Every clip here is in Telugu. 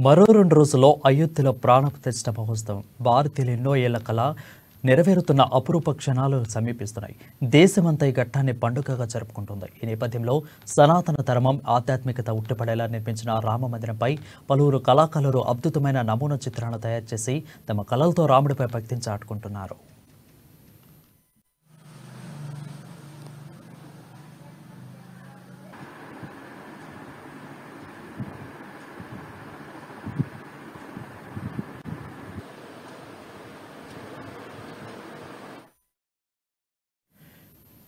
మరో 2 రోజుల్లో అయోధ్యలో ప్రాణప్రతిష్ఠ మహోత్సవం. భారతీయుల ఎన్నో ఏళ్ల కల నెరవేరుతున్న అపురూప క్షణాలు సమీపిస్తున్నాయి. దేశమంతా ఈ ఘట్టాన్ని పండుగగా జరుపుకుంటుంది. ఈ నేపథ్యంలో సనాతన ధర్మం, ఆధ్యాత్మికత ఉట్టిపడేలా నిర్మించిన రామ మందిరంపై పలువురు కళాకారులు అద్భుతమైన నమూనా చిత్రాలను తయారు చేసి తమ కళలతో రాముడిపై భక్తిని చాటుకుంటున్నారు.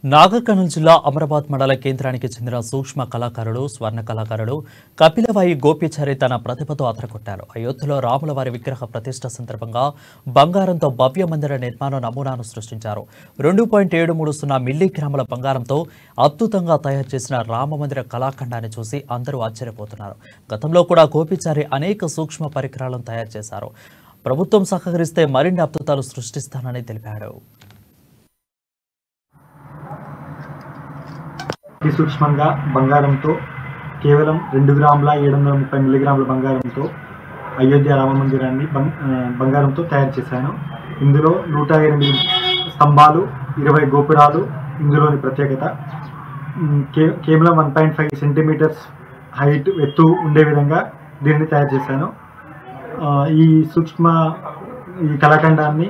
నాగర్ కర్నూలు జిల్లా అమరాబాద్ మండల కేంద్రానికి చెందిన సూక్ష్మ కళాకారుడు, స్వర్ణ కళాకారుడు కపిలవాయి గోపిచారి తన ప్రతిభతో అదరగొట్టారు. అయోధ్యలో రాముల వారి విగ్రహ ప్రతిష్ఠ సందర్భంగా బంగారంతో భవ్య మందిర నిర్మాణ నమూనాను సృష్టించారు. 2.730 మిల్లీగ్రాముల బంగారంతో అద్భుతంగా తయారు చేసిన రామమందిర కళాఖండాన్ని చూసి అందరూ ఆశ్చర్యపోతున్నారు. గతంలో కూడా గోపిచారి అనేక సూక్ష్మ పరికరాలను తయారు చేశారు. ప్రభుత్వం సహకరిస్తే మరిన్ని అద్భుతాలు సృష్టిస్తానని తెలిపాడు. అతి సూక్ష్మంగా బంగారంతో కేవలం 2 గ్రాముల 730 మిల్లీగ్రాముల బంగారంతో అయోధ్య రామ మందిరాన్ని బంగారంతో తయారు చేశాను. ఇందులో 108 స్తంభాలు, 20 గోపురాలు ఇందులోని ప్రత్యేకత. కేవలం 1.5 సెంటీమీటర్స్ హైట్ ఎత్తు ఉండే విధంగా దీన్ని తయారు చేశాను. ఈ కళాఖండాన్ని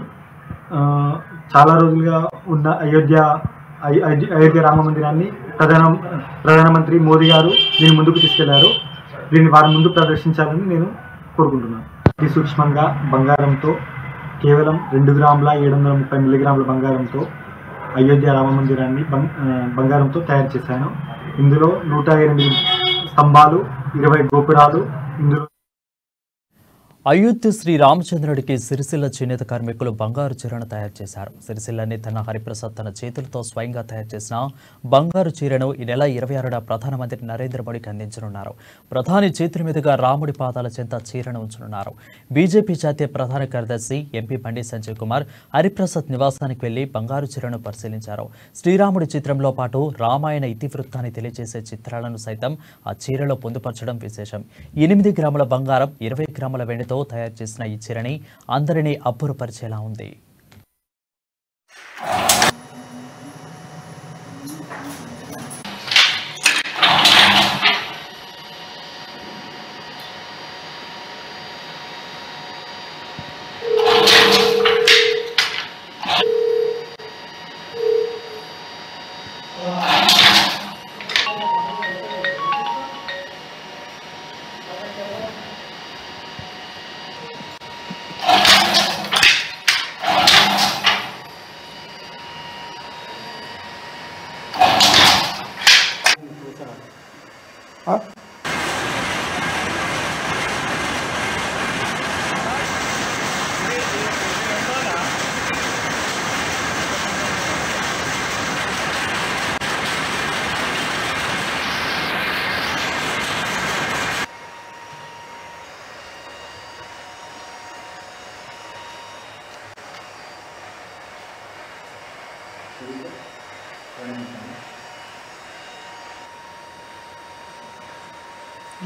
చాలా రోజులుగా ఉన్న అయోధ్య రామ మందిరాన్ని ప్రధానమంత్రి మోదీ గారు దీన్ని ముందుకు తీసుకెళ్లారు. దీన్ని వారి ముందు ప్రదర్శించాలని నేను కోరుకుంటున్నాను. అతి సూక్ష్మంగా బంగారంతో కేవలం 2 గ్రాముల 730 మిల్లీగ్రాముల బంగారంతో అయోధ్య రామ మందిరాన్ని బంగారంతో తయారు చేశాను. ఇందులో 108 స్తంభాలు, 20 గోపురాలు ఇందులో. అయోధ్య శ్రీ రామచంద్రుడికి సిరిసిల్ల చేనేత కార్మికులు బంగారు చీరను తయారు చేశారు. సిరిసిల్లని తన హరిప్రసాద్ తన చేతులతో స్వయంగా తయారు చేసిన బంగారు చీరను ఈ నెల 26న ప్రధానమంత్రి నరేంద్ర మోడీకి అందించనున్నారు. ప్రధాని చేతుల మీదుగా రాముడి పాదాల చెంత చీరను ఉంచనున్నారు. బీజేపీ జాతీయ ప్రధాన కార్యదర్శి ఎంపీ బండి సంజయ్ కుమార్ హరిప్రసాద్ నివాసానికి వెళ్లి బంగారు చీరను పరిశీలించారు. శ్రీరాముడి చిత్రంలో పాటు రామాయణ ఇతివృత్తాన్ని తెలియజేసే చిత్రాలను సైతం ఆ చీరలో పొందుపరచడం విశేషం. 8 గ్రాముల బంగారం, 20 గ్రాముల వెండితో తయారు చేసిన ఈ చీరని అందరినీ అబ్బురపరిచేలా ఉంది.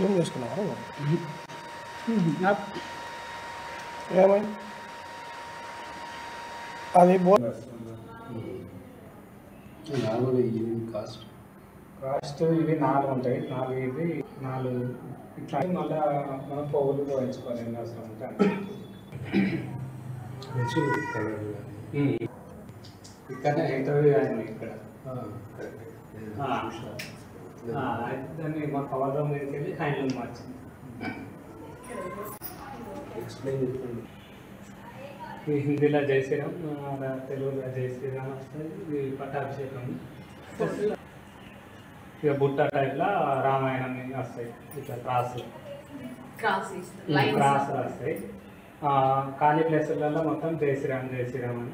ఏం చేసుకున్నావా ఏమైంది అది కాస్ట్ ఇవి 4 ఉంటాయి. 4 ఇవి 4 ఇట్లా మళ్ళీ మనం పోగులు పోయించుకోవాలి అవసరం ఉంటాయి. ఇక్కడ ఎంతవి కానీ ఇక్కడ దాన్ని మా కవర్లో మీదకి వెళ్ళి హ్యాండ్లూమ్ మార్చింది. ఈ హిందీలో జై శ్రీరామ్, తెలుగులో జై శ్రీరామ్ వస్తుంది. ఇది పట్టాభిషేకం. ఇక బుట్ట టైప్లో రామాయణం వస్తాయి. ఇట్లా క్రాస్ వస్తాయి. ఖాళీ ప్లేసులలో మొత్తం జై శ్రీరామ్ జై శ్రీరామ్ అని.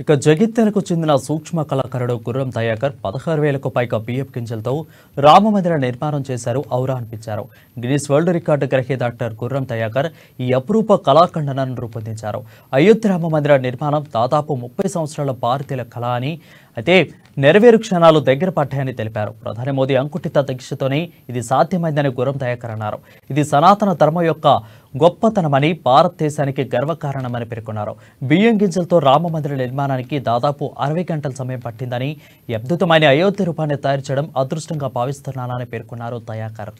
ఇక జగిత్యాలకు చెందిన సూక్ష్మ కళాకారుడు గుర్రం దయాకర్ 16,000కు పైగా బియ్యం గింజలతో రామమందిర నిర్మాణం చేశారు, ఔరా అనిపించారు. గిన్నిస్ వరల్డ్ రికార్డు గ్రహీత డాక్టర్ గుర్రం దయాకర్ ఈ అపురూప కళాఖండనను రూపొందించారు. అయోధ్య రామమందిర నిర్మాణం దాదాపు 30 సంవత్సరాల భారతీయుల కళ అని, అయితే నెరవేరు క్షణాలు దగ్గర పడ్డాయని తెలిపారు. ప్రధాని మోదీ అంకుటిత దీక్షతోనే ఇది సాధ్యమైందని గుర్రం దయాకర్ అన్నారు. ఇది సనాతన ధర్మం యొక్క గొప్పతనమని, భారతదేశానికి గర్వకారణమని పేర్కొన్నారు. బియ్యం గింజలతో రామమందిర నిర్మాణానికి దాదాపు 60 గంటల సమయం పట్టిందని, ఈ అద్భుతమైన అయోధ్య రూపాన్ని తయారు చేయడం అదృష్టంగా భావిస్తున్నానని పేర్కొన్నారు దయాకర్.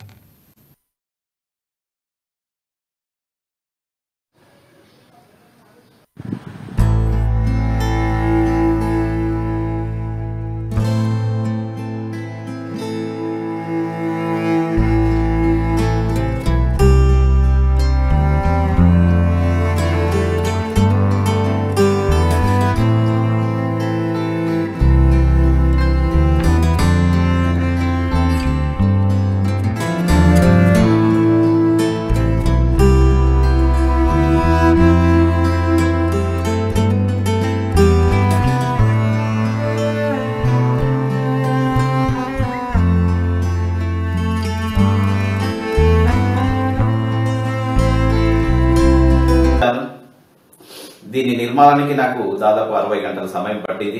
దీని నిర్మాణానికి నాకు దాదాపు 60 గంటల సమయం పట్టింది.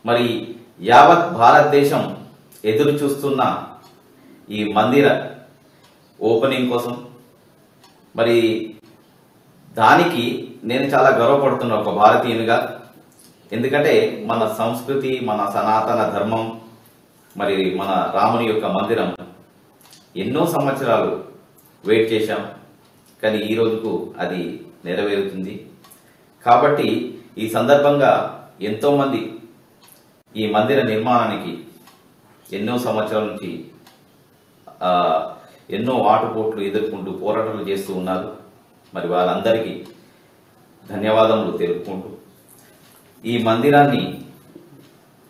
మరి యావత్ భారతదేశం ఎదురు చూస్తున్న ఈ మందిర ఓపెనింగ్ కోసం, మరి దానికి నేను చాలా గర్వపడుతున్నా ఒక భారతీయునిగా. ఎందుకంటే మన సంస్కృతి, మన సనాతన ధర్మం, మరి మన రాముని యొక్క మందిరం ఎన్నో సంవత్సరాలు వెయిట్ చేశాం, కానీ ఈ రోజుకు అది నెరవేరుతుంది. కాబట్టి ఈ సందర్భంగా ఎంతో మంది ఈ మందిర నిర్మాణానికి ఎన్నో సంవత్సరాల నుంచి ఎన్నో ఆటుపోట్లు ఎదుర్కొంటూ పోరాటాలు చేస్తూ ఉన్నారు. మరి వాళ్ళందరికీ ధన్యవాదములు తెలుపుకుంటూ ఈ మందిరాన్ని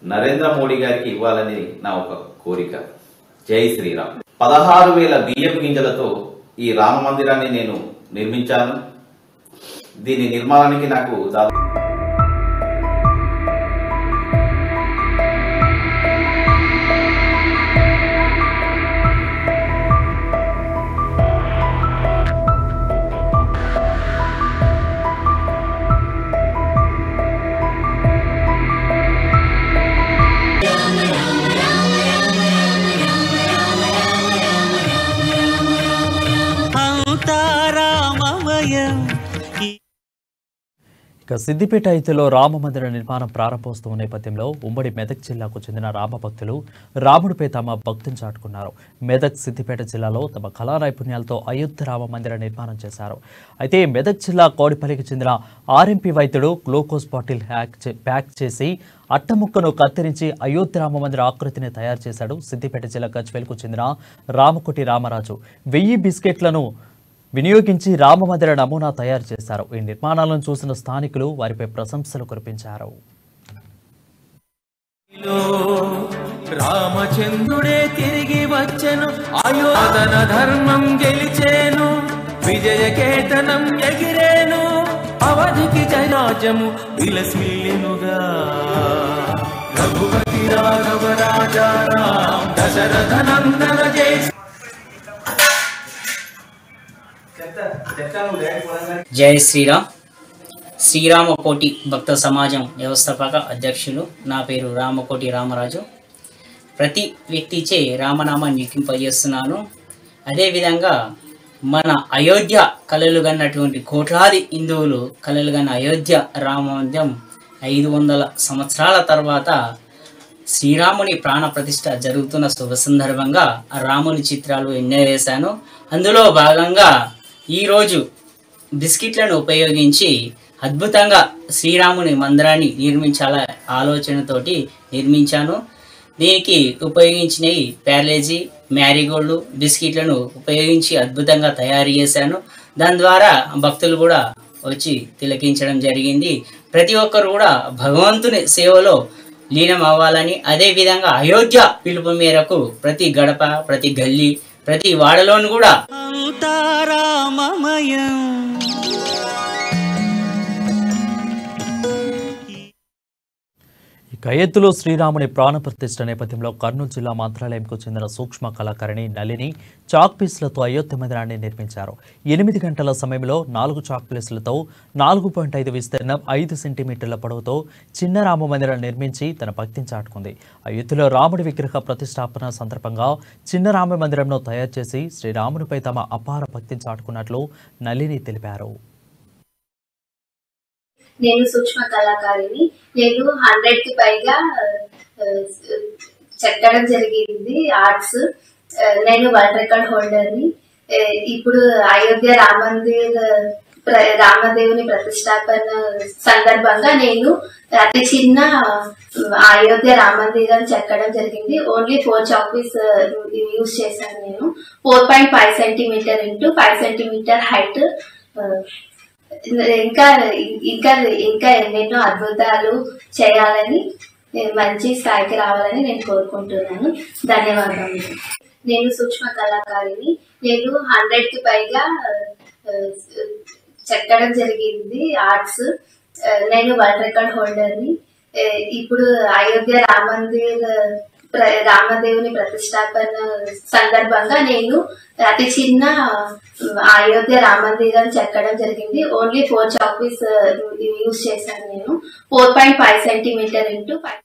నరేంద్ర మోడీ గారికి ఇవ్వాలని నా ఒక కోరిక. జై శ్రీరామ్. 16,000 బియ్యపు గింజలతో ఈ రామ మందిరాన్ని నేను నిర్మించాను. దీని నిర్మాణానికి నాకు ఇక సిద్దిపేట ఐతిలో రామమందిర నిర్మాణం ప్రారంభోత్సవం నేపథ్యంలో ఉమ్మడి మెదక్ జిల్లాకు చెందిన రామభక్తులు రాముడిపై తమ భక్తిని చాటుకున్నారు. మెదక్, సిద్దిపేట జిల్లాలో తమ కళా నైపుణ్యాలతో అయోధ్య రామ మందిర నిర్మాణం చేశారు. అయితే మెదక్ జిల్లా కోడిపల్లికి చెందిన ఆర్ఎంపీ వైద్యుడు గ్లూకోజ్ బాటిల్ ప్యాక్ చేసి అట్టముక్కను కత్తిరించి అయోధ్య రామ మందిర ఆకృతిని తయారు చేశాడు. సిద్దిపేట జిల్లా గజ్వేల్కు చెందిన రామకోటి రామరాజు 1000 బిస్కెట్లను వినియోగించి రామమందిర నమూనా తయారు చేశారు. ఈ నిర్మాణాలను చూసిన స్థానికులు వారిపై ప్రశంసలు కురిపించారు. రామచంద్రుడే తిరిగి వచ్చెను, అయోధన ధర్మం గెలిచేను, విజయకేతనం ఎగిరేను, అవధికి జయరాజము విలసిల్లుగా. రఘుపతి రాఘవ రాజా రామ్ దశరథ నందన జయ. జై శ్రీరామ్. శ్రీరామకోటి భక్త సమాజం వ్యవస్థాపక అధ్యక్షులు. నా పేరు రామకోటి రామరాజు. ప్రతి వ్యక్తిచే రామనామాన్ని లిఖింపజేస్తున్నాను. అదేవిధంగా మన అయోధ్య కలలుగన్నటువంటి కోట్లాది హిందువులు కలలుగన్న అయోధ్య రామ మందిరం 500 సంవత్సరాల తర్వాత శ్రీరాముని ప్రాణ ప్రతిష్ఠ జరుగుతున్న శుభ సందర్భంగా రాముని చిత్రాలు ఎన్నో వేశాను. అందులో భాగంగా ఈరోజు బిస్కెట్లను ఉపయోగించి అద్భుతంగా శ్రీరాముని మందిరాన్ని నిర్మించాల ఆలోచనతోటి నిర్మించాను. దీనికి ఉపయోగించినవి ప్యారలేజీ, మ్యారీగోల్డ్ బిస్కెట్లను ఉపయోగించి అద్భుతంగా తయారు చేశాను. దాని ద్వారా భక్తులు కూడా వచ్చి తిలకించడం జరిగింది. ప్రతి ఒక్కరు కూడా భగవంతుని సేవలో లీనం అవ్వాలని, అదేవిధంగా అయోధ్య పిలుపు మేరకు ప్రతి గడప, ప్రతి గల్లీ, ప్రతి వాడలోను కూడా గయత్తులో శ్రీరాముని ప్రాణప్రతిష్ఠ నేపథ్యంలో కర్నూలు జిల్లా మంత్రాలయంకు చెందిన సూక్ష్మ కళాకారిణి నళిని చాక్ పీస్లతో అయోధ్య మందిరాన్ని నిర్మించారు. 8 గంటల సమయంలో 4 చాక్ పీస్లతో 4.5 విస్తీర్ణం 5 సెంటీమీటర్ల పొడవుతో చిన్న రామ మందిరం నిర్మించి తన భక్తిని చాటుకుంది. అయోధ్యలో రాముడి విగ్రహ ప్రతిష్టాపన సందర్భంగా చిన్న రామ మందిరంను తయారు చేసి శ్రీరామునిపై తమ అపార భక్తిని చాటుకున్నట్లు నళిని తెలిపారు. నేను సూక్ష్మ కళాకారిని. నేను 100కి పైగా చెక్కడం జరిగింది ఆర్ట్స్. నేను వరల్డ్ రికార్డ్ హోల్డర్ని. ఇప్పుడు అయోధ్య రామదేవుని ప్రతిష్టాపన సందర్భంగా నేను అతి చిన్న అయోధ్య రామ మందిరం చెక్కడం జరిగింది. ఓన్లీ 4 చాక్ పీస్ యూజ్ చేశాను. నేను 4.5 సెంటీమీటర్ ఇంటూ 5 సెంటీమీటర్ హైట్. ఇంకా ఇంకా ఇంకా ఎన్నెన్నో అద్భుతాలు చేయాలని, మంచి స్థాయికి రావాలని నేను కోరుకుంటున్నాను. ధన్యవాదాలు. నేను సూక్ష్మ కళాకారిని. నేను 100కి పైగా చెక్కడం జరిగింది ఆర్ట్స్. నేను వరల్డ్ రికార్డ్ హోల్డర్ని. ఇప్పుడు అయోధ్య రామదేవుని ప్రతిష్టాపన సందర్భంగా నేను అతి చిన్న అయోధ్య రామ మందిరం చెక్కడం జరిగింది. ఓన్లీ 4 చాక్ పీస్ యూజ్ చేశాను. నేను 4.5 సెంటీమీటర్ ఇంటూ 5